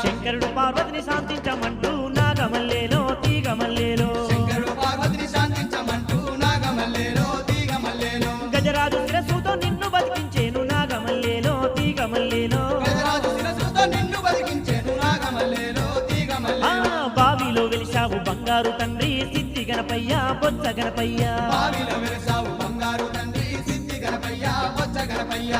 శంకరుడు పార్వతిని శాంతించమంటూ నాగమల్లేలో తీగమల్లేలో గజరాజు శిరసుతో నిన్ను బతికించేను నాగమల్లేలో తీగమల్లేలో బావిలో వెలిసావు బంగారు తండ్రి సిద్ధి గణపయ్య బొత్స గణపయ్య బావిలో వెలిసావు బంగారు తండ్రి సిద్ధి గణపయ్య బొత్స గణపయ్య